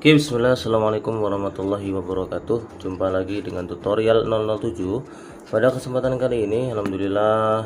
Oke, bismillah, assalamualaikum warahmatullahi wabarakatuh. Jumpa lagi dengan tutorial 007. Pada kesempatan kali ini alhamdulillah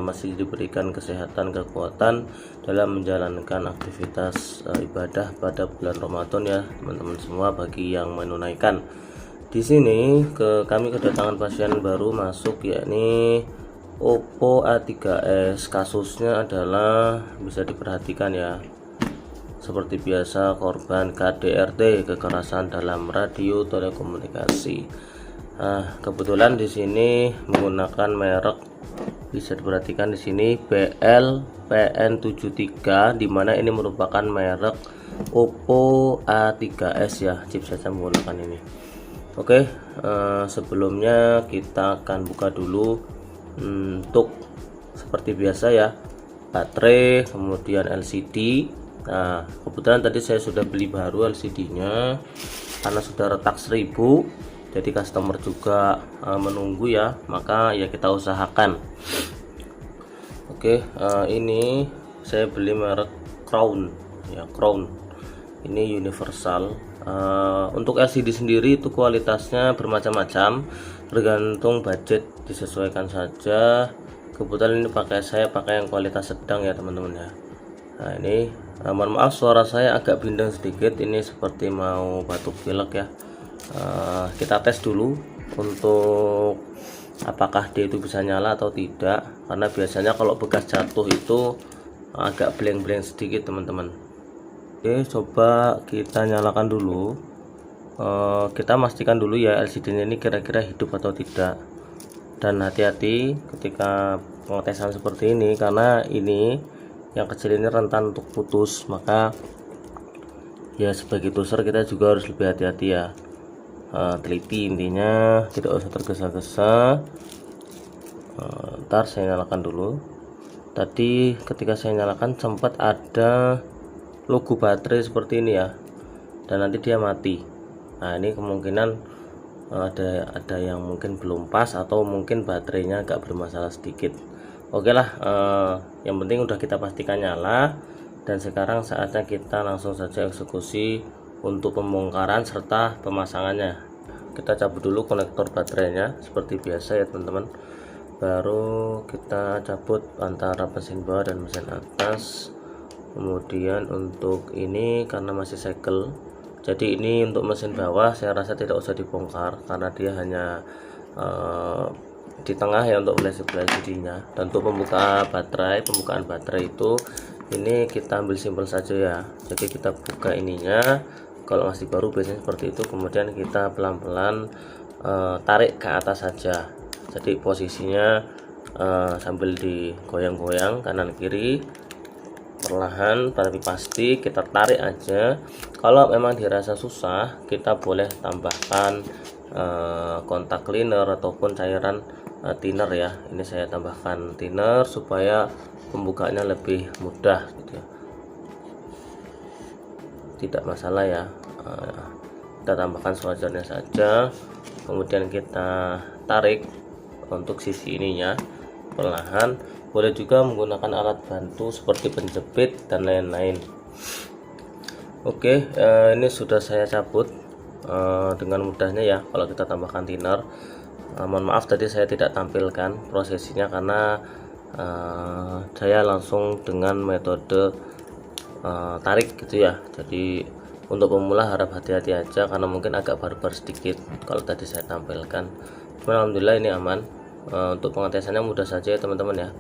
masih diberikan kesehatan, kekuatan dalam menjalankan aktivitas ibadah pada bulan Ramadan ya teman-teman semua. Bagi yang menunaikan di sini kami kedatangan pasien baru masuk, yakni Oppo A3s. Kasusnya adalah bisa diperhatikan ya, seperti biasa korban KDRT, kekerasan dalam radio telekomunikasi. Kebetulan di sini menggunakan merek, bisa diperhatikan di sini BLPN73, dimana ini merupakan merek Oppo A3s ya, chipset saya menggunakan ini. Oke, sebelumnya kita akan buka dulu untuk seperti biasa ya, baterai, kemudian LCD. Nah, kebetulan tadi saya sudah beli baru LCD-nya karena sudah retak 1000, jadi customer juga menunggu ya, maka ya kita usahakan. Oke, ini saya beli merek Crown ya, Crown ini universal. Untuk LCD sendiri itu kualitasnya bermacam-macam, tergantung budget, disesuaikan saja. Kebetulan ini saya pakai yang kualitas sedang ya teman-teman ya. Nah ini mohon maaf suara saya agak bindeng sedikit, ini seperti mau batuk pilek ya. Kita tes dulu untuk apakah dia itu bisa nyala atau tidak, karena biasanya kalau bekas jatuh itu agak blank-blank sedikit teman-teman. Oke, coba kita nyalakan dulu. Kita pastikan dulu ya LCD-nya ini kira-kira hidup atau tidak. Dan hati-hati ketika pengetesan seperti ini, karena ini yang kecil ini rentan untuk putus, maka ya sebagai user kita juga harus lebih hati-hati ya. Teliti intinya, tidak usah tergesa-gesa. Ntar saya nyalakan dulu. Tadi ketika saya nyalakan sempat ada logo baterai seperti ini ya, dan nanti dia mati. Nah ini kemungkinan ada yang mungkin belum pas, atau mungkin baterainya agak bermasalah sedikit. Oke lah, yang penting udah kita pastikan nyala, dan sekarang saatnya kita langsung saja eksekusi untuk pembongkaran serta pemasangannya. Kita cabut dulu konektor baterainya seperti biasa ya teman-teman, baru kita cabut antara mesin bawah dan mesin atas. Kemudian untuk ini karena masih segel, jadi ini untuk mesin bawah saya rasa tidak usah dibongkar karena dia hanya di tengah ya untuk LCD-nya. Dan untuk pembukaan baterai itu ini kita ambil simpel saja ya, jadi kita buka ininya, kalau masih baru biasanya seperti itu, kemudian kita pelan-pelan tarik ke atas saja. Jadi posisinya sambil digoyang-goyang kanan kiri perlahan tapi pasti, kita tarik aja. Kalau memang dirasa susah, kita boleh tambahkan kontak cleaner ataupun cairan thinner ya. Ini saya tambahkan thinner supaya pembukaannya lebih mudah gitu ya, tidak masalah ya. Kita tambahkan sewajarnya saja, kemudian kita tarik untuk sisi ininya perlahan. Boleh juga menggunakan alat bantu seperti penjepit dan lain-lain. Oke, ini sudah saya cabut dengan mudahnya ya kalau kita tambahkan thinner. Mohon maaf tadi saya tidak tampilkan prosesinya karena saya langsung dengan metode tarik gitu ya. Jadi untuk pemula harap hati-hati aja karena mungkin agak barbar sedikit kalau tadi saya tampilkan. Alhamdulillah ini aman. Untuk pengetesannya mudah saja ya teman-teman ya.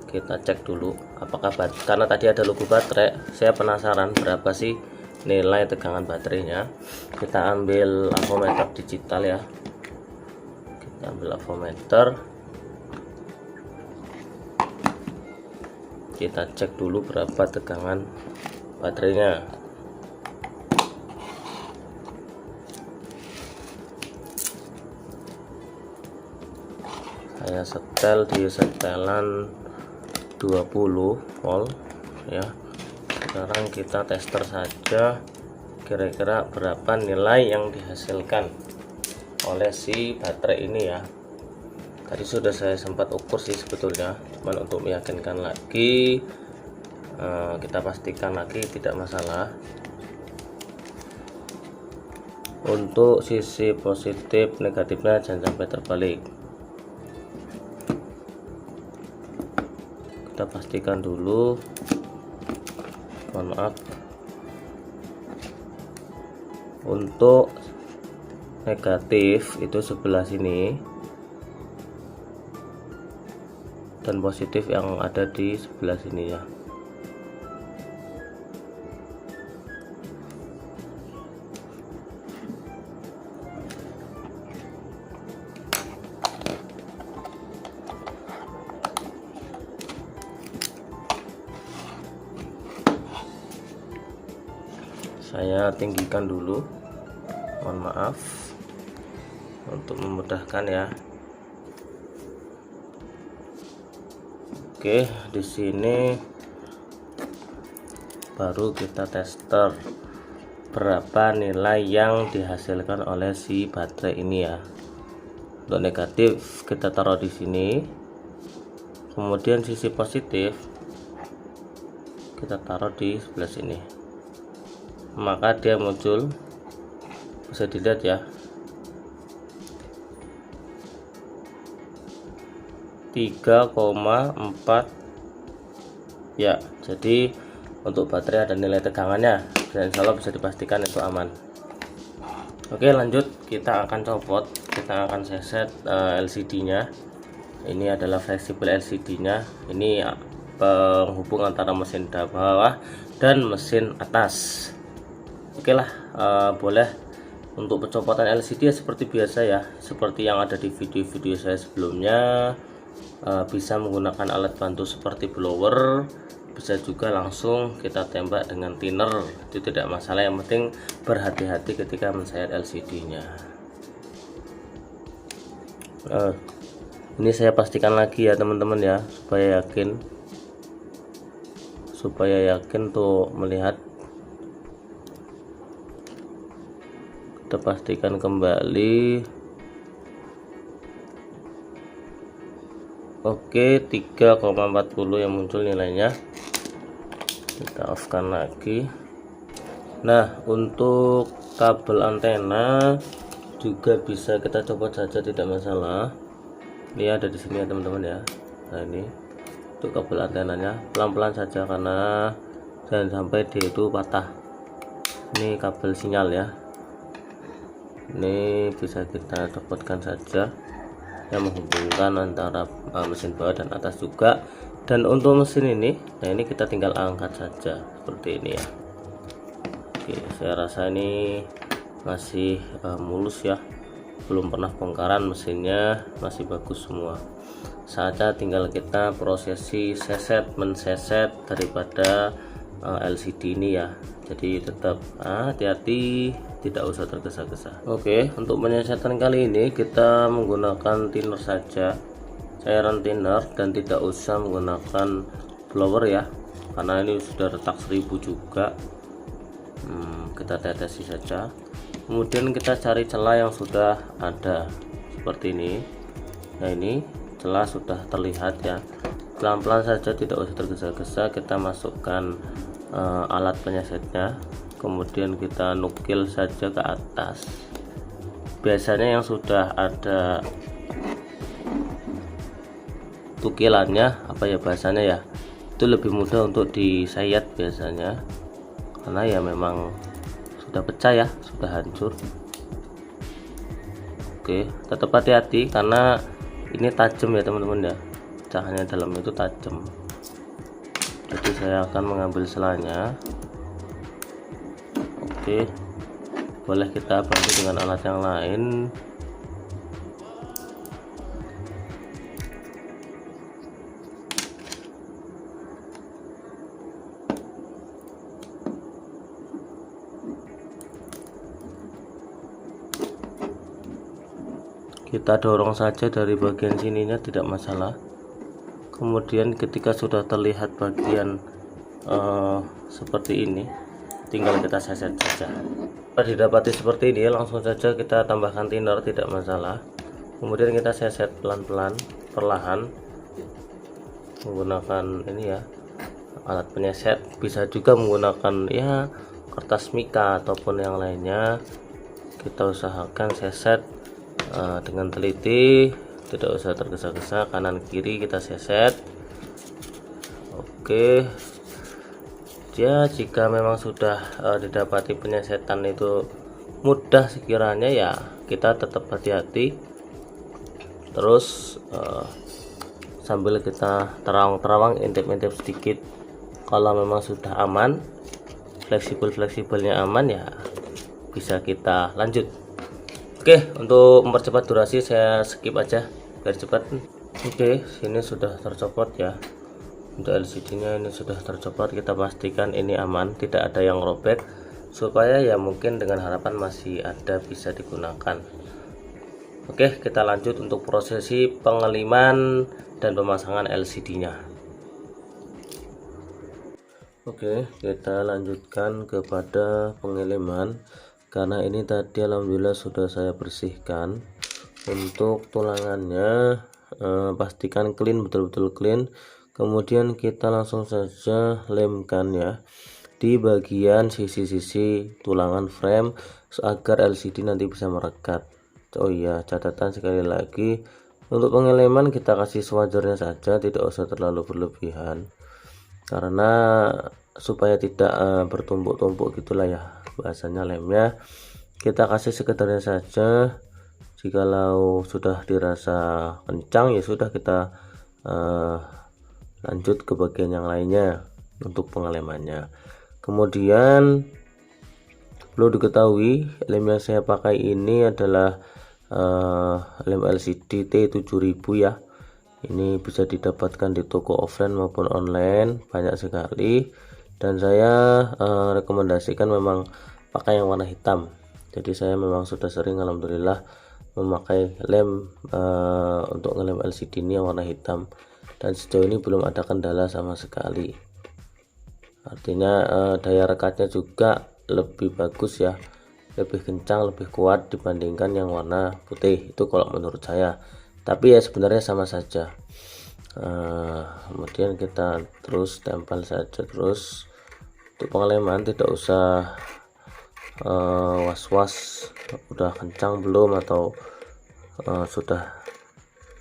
Kita cek dulu apakah karena tadi ada logo baterai, saya penasaran berapa sih nilai tegangan baterainya. Kita ambil avometer digital ya, kita ambil avometer, kita cek dulu berapa tegangan baterainya. Saya setel di setelan 20 volt ya. Sekarang kita tester saja kira-kira berapa nilai yang dihasilkan oleh si baterai ini ya. Tadi sudah saya sempat ukur sih sebetulnya, cuman untuk meyakinkan lagi kita pastikan lagi tidak masalah. untuk sisi positif negatifnya jangan sampai terbalik. Kita pastikan dulu, mohon maaf, untuk negatif itu sebelah sini dan positif yang ada di sebelah sini ya. Saya tinggikan dulu, mohon maaf, untuk memudahkan ya. Oke, di sini baru kita tester berapa nilai yang dihasilkan oleh si baterai ini ya. Untuk negatif kita taruh di sini, kemudian sisi positif kita taruh di sebelah sini, maka dia muncul, bisa dilihat ya, 3,4 ya. Jadi untuk baterai ada nilai tegangannya dan insya Allah bisa dipastikan itu aman. Oke, lanjut, kita akan copot, kita akan seset LCD nya. Ini adalah fleksibel LCD nya, ini penghubung antara mesin bawah dan mesin atas. Oke lah, boleh. Untuk pencopotan LCD ya seperti biasa ya, seperti yang ada di video-video saya sebelumnya. Bisa menggunakan alat bantu seperti blower, bisa juga langsung kita tembak dengan thinner, itu tidak masalah. Yang penting berhati-hati ketika mensayat LCD nya. Ini saya pastikan lagi ya teman-teman ya, supaya yakin tuh melihat. Kita pastikan kembali. Oke, 3,40 yang muncul nilainya. Kita off kan lagi. Nah, untuk kabel antena juga bisa kita copot saja, tidak masalah. Ini ada di sini ya teman-teman ya. Nah, ini untuk kabel antenanya pelan-pelan saja karena jangan sampai dia itu patah. Ini kabel sinyal ya. Ini bisa kita copotkan saja yang menghubungkan antara mesin bawah dan atas juga. Dan untuk mesin ini, nah ini kita tinggal angkat saja seperti ini ya. Oke, saya rasa ini masih mulus ya, belum pernah bongkaran, mesinnya masih bagus semua. Saatnya tinggal kita prosesi menseset daripada LCD ini ya. Jadi tetap hati-hati, tidak usah tergesa-gesa. Oke, untuk penyesetan kali ini kita menggunakan thinner saja, cairan thinner, dan tidak usah menggunakan blower ya, karena ini sudah retak 1000 juga. Kita tetesi saja, kemudian kita cari celah yang sudah ada seperti ini. Nah, ini celah sudah terlihat ya, pelan-pelan saja, tidak usah tergesa-gesa. Kita masukkan alat penyesetnya, kemudian kita nukil saja ke atas. Biasanya yang sudah ada tukilannya, apa ya bahasanya ya, itu lebih mudah untuk disayat biasanya, karena ya memang sudah pecah ya, sudah hancur. Oke, tetap hati-hati karena ini tajam ya teman-teman ya, pecahannya dalam itu tajam. Jadi saya akan mengambil selanya. Oke, boleh kita bantu dengan alat yang lain. Kita dorong saja dari bagian sininya, tidak masalah. Kemudian ketika sudah terlihat bagian seperti ini, tinggal kita seset saja. Jika didapati seperti ini, langsung saja kita tambahkan thinner, tidak masalah. Kemudian kita seset pelan-pelan, perlahan, menggunakan ini ya, alat penyeset. Bisa juga menggunakan ya kertas mika ataupun yang lainnya. kita usahakan seset dengan teliti, tidak usah tergesa-gesa, kanan kiri kita seset. Oke ya, jika memang sudah didapati penyesetan itu mudah sekiranya, ya kita tetap hati-hati terus, sambil kita terawang intip-intip sedikit. Kalau memang sudah aman, fleksibelnya aman, ya bisa kita lanjut. Oke, untuk mempercepat durasi saya skip aja biar cepat. Oke, sini sudah tercopot ya. Untuk LCD nya ini sudah tercopot, kita pastikan ini aman, tidak ada yang robek, supaya ya mungkin dengan harapan masih ada bisa digunakan. Oke, kita lanjut untuk prosesi pengeliman dan pemasangan LCD nya. Oke, kita lanjutkan kepada pengeliman. Karena ini tadi alhamdulillah sudah saya bersihkan. Untuk tulangannya pastikan clean, betul-betul clean. Kemudian kita langsung saja lemkan ya di bagian sisi-sisi tulangan frame agar LCD nanti bisa merekat. Oh iya, catatan sekali lagi, untuk pengeleman kita kasih sewajarnya saja, tidak usah terlalu berlebihan, karena supaya tidak bertumpuk-tumpuk gitulah ya bahasanya lemnya. Kita kasih sekedarnya saja. Jikalau sudah dirasa kencang, ya sudah kita lanjut ke bagian yang lainnya untuk pengelemannya. Kemudian perlu diketahui, lem yang saya pakai ini adalah lem LCD T7000 ya. Ini bisa didapatkan di toko offline maupun online, banyak sekali, dan saya rekomendasikan memang pakai yang warna hitam. Jadi saya memang sudah sering alhamdulillah memakai lem untuk ngelem LCD ini yang warna hitam, dan sejauh ini belum ada kendala sama sekali. Artinya daya rekatnya juga lebih bagus ya, lebih kencang, lebih kuat dibandingkan yang warna putih, itu kalau menurut saya. Tapi ya sebenarnya sama saja. Kemudian kita terus tempel saja terus. Untuk pengeleman tidak usah was-was udah kencang belum atau sudah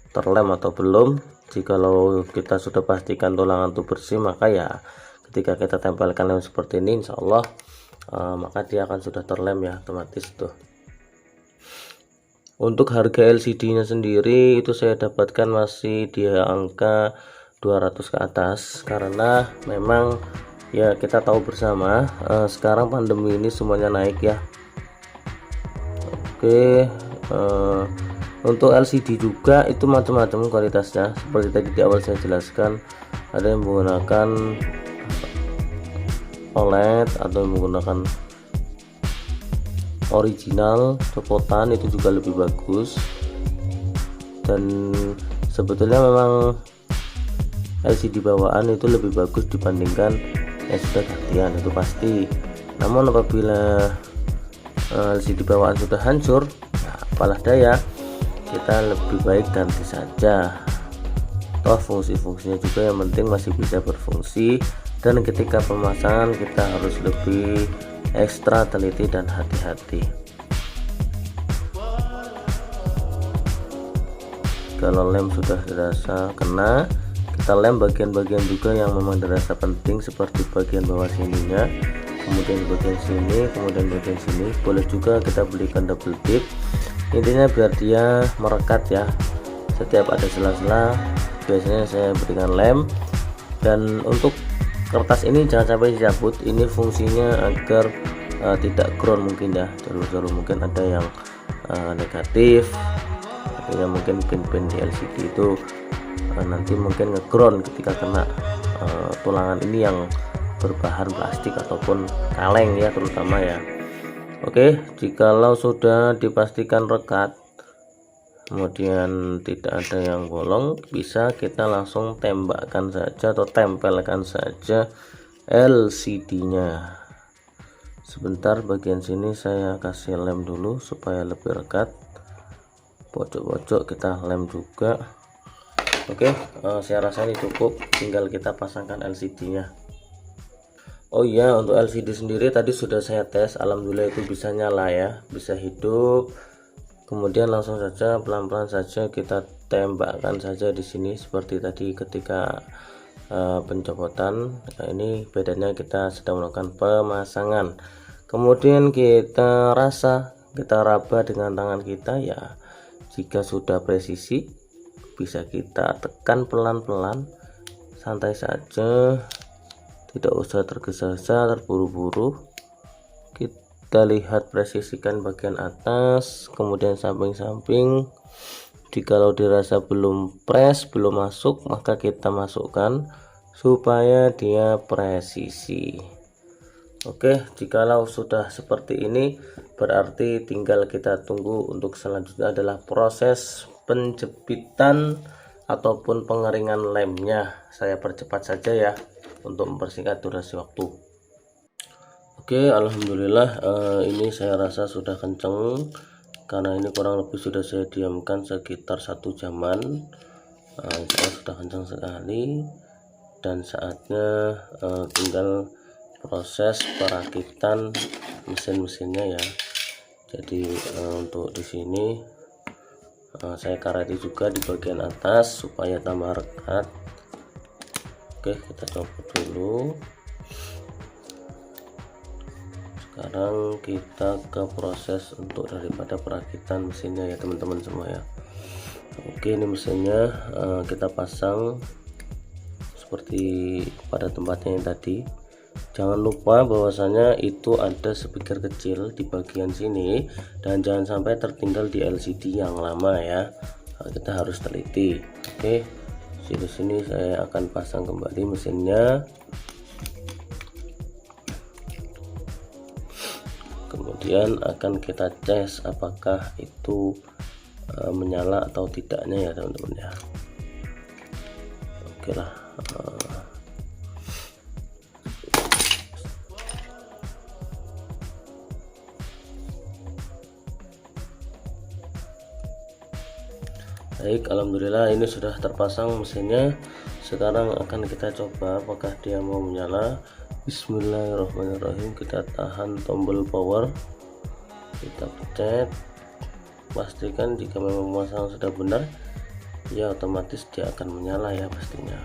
terlem atau belum. Jikalau kita sudah pastikan tulangan itu bersih, maka ya ketika kita tempelkan lem seperti ini, insya Allah maka dia akan sudah terlem ya otomatis tuh. Untuk harga LCD nya sendiri itu saya dapatkan masih di angka 200 ke atas, karena memang ya kita tahu bersama sekarang pandemi ini semuanya naik ya. Oke, untuk LCD juga itu macam-macam kualitasnya, seperti tadi di awal saya jelaskan, ada yang menggunakan OLED atau yang menggunakan original copotan, itu juga lebih bagus. Dan sebetulnya memang LCD bawaan itu lebih bagus dibandingkan yang sudah gantian, itu pasti. Namun apabila LCD bawaan sudah hancur, nah, apalah daya, kita lebih baik ganti saja. Toh fungsi-fungsinya juga yang penting masih bisa berfungsi, dan ketika pemasangan kita harus lebih ekstra teliti dan hati-hati. Kalau lem sudah dirasa kena, kita lem bagian-bagian juga yang memang dirasa penting, seperti bagian bawah sininya, kemudian bagian sini, kemudian bagian sini. Boleh juga kita belikan double tip, intinya biar dia merekat ya. Setiap ada sela-sela biasanya saya berikan lem. Dan untuk kertas ini jangan sampai dicabut, ini fungsinya agar tidak ground mungkin ya, jalur-jalur mungkin ada yang negatif, artinya mungkin pin-pin di LCD itu nanti mungkin ngeground ketika kena tulangan ini yang berbahan plastik ataupun kaleng ya terutama ya. Oke, jikalau sudah dipastikan rekat, kemudian tidak ada yang bolong, bisa kita langsung tembakkan saja atau tempelkan saja LCD nya. Sebentar, bagian sini saya kasih lem dulu supaya lebih rekat, pojok-pojok kita lem juga. Oke, saya rasa ini cukup, tinggal kita pasangkan LCD nya. Oh iya, untuk LCD sendiri tadi sudah saya tes, alhamdulillah itu bisa nyala ya, bisa hidup. Kemudian langsung saja pelan-pelan saja kita tembakkan saja di sini seperti tadi ketika pencopotan. Nah, ini bedanya kita sedang melakukan pemasangan. Kemudian kita raba dengan tangan kita ya. Jika sudah presisi bisa kita tekan pelan-pelan, santai saja, tidak usah tergesa-gesa terburu-buru. Kita lihat presisikan bagian atas, kemudian samping-samping. Jikalau dirasa belum belum masuk, maka kita masukkan supaya dia presisi. Oke, jikalau sudah seperti ini berarti tinggal kita tunggu untuk selanjutnya adalah proses penjepitan ataupun pengeringan lemnya. Saya percepat saja ya untuk mempersingkat durasi waktu. Oke, alhamdulillah ini saya rasa sudah kenceng karena ini kurang lebih sudah saya diamkan sekitar 1 jaman. Saya sudah kencang sekali dan saatnya tinggal proses perakitan mesin-mesinnya ya. Jadi untuk di sini saya kareti juga di bagian atas supaya tambah rekat. Oke, kita copot dulu. Sekarang kita ke proses untuk daripada perakitan mesinnya ya teman-teman semua ya. Oke, ini mesinnya kita pasang seperti pada tempatnya yang tadi. Jangan lupa bahwasanya itu ada speaker kecil di bagian sini dan jangan sampai tertinggal di LCD yang lama ya. Kita harus teliti. Oke, di sini saya akan pasang kembali mesinnya. Kemudian akan kita tes apakah itu menyala atau tidaknya ya teman-teman ya. Oke lah. Baik, alhamdulillah ini sudah terpasang mesinnya. Sekarang akan kita coba apakah dia mau menyala. Bismillahirrahmanirrahim. Kita tahan tombol power, kita pencet, pastikan jika memang pemasangan sudah benar ya otomatis dia akan menyala ya pastinya.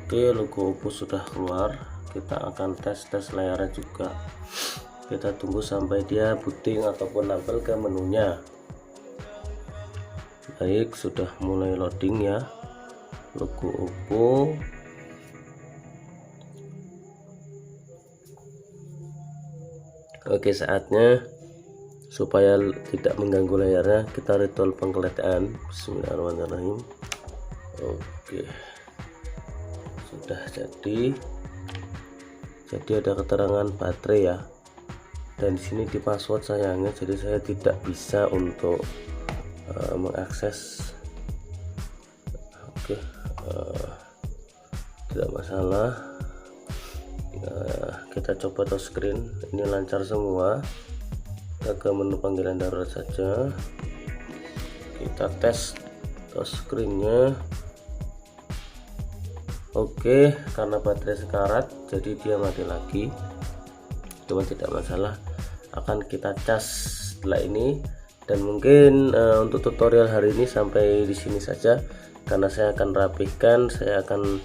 Oke, logo Oppo sudah keluar. Kita akan tes layarnya juga. Kita tunggu sampai dia booting ataupun nampil ke menunya. Baik, sudah mulai loading ya logo Oppo. Oke, saatnya supaya tidak mengganggu layarnya kita ritual penggeletaan. Bismillahirrahmanirrahim. Oke, sudah jadi ada keterangan baterai ya, dan di sini di password sayangnya jadi saya tidak bisa untuk mengakses. Oke, tidak masalah. Kita coba touch screen, ini lancar semua. Kita ke menu panggilan darurat saja, kita tes touch screen-nya. Oke, karena baterai sekarat jadi dia mati lagi, cuma tidak masalah, akan kita cas setelah ini. Dan mungkin untuk tutorial hari ini sampai di sini saja, karena saya akan rapihkan, saya akan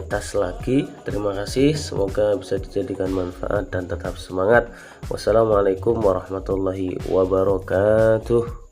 tas lagi. Terima kasih, semoga bisa dijadikan manfaat dan tetap semangat. Wassalamualaikum warahmatullahi wabarakatuh.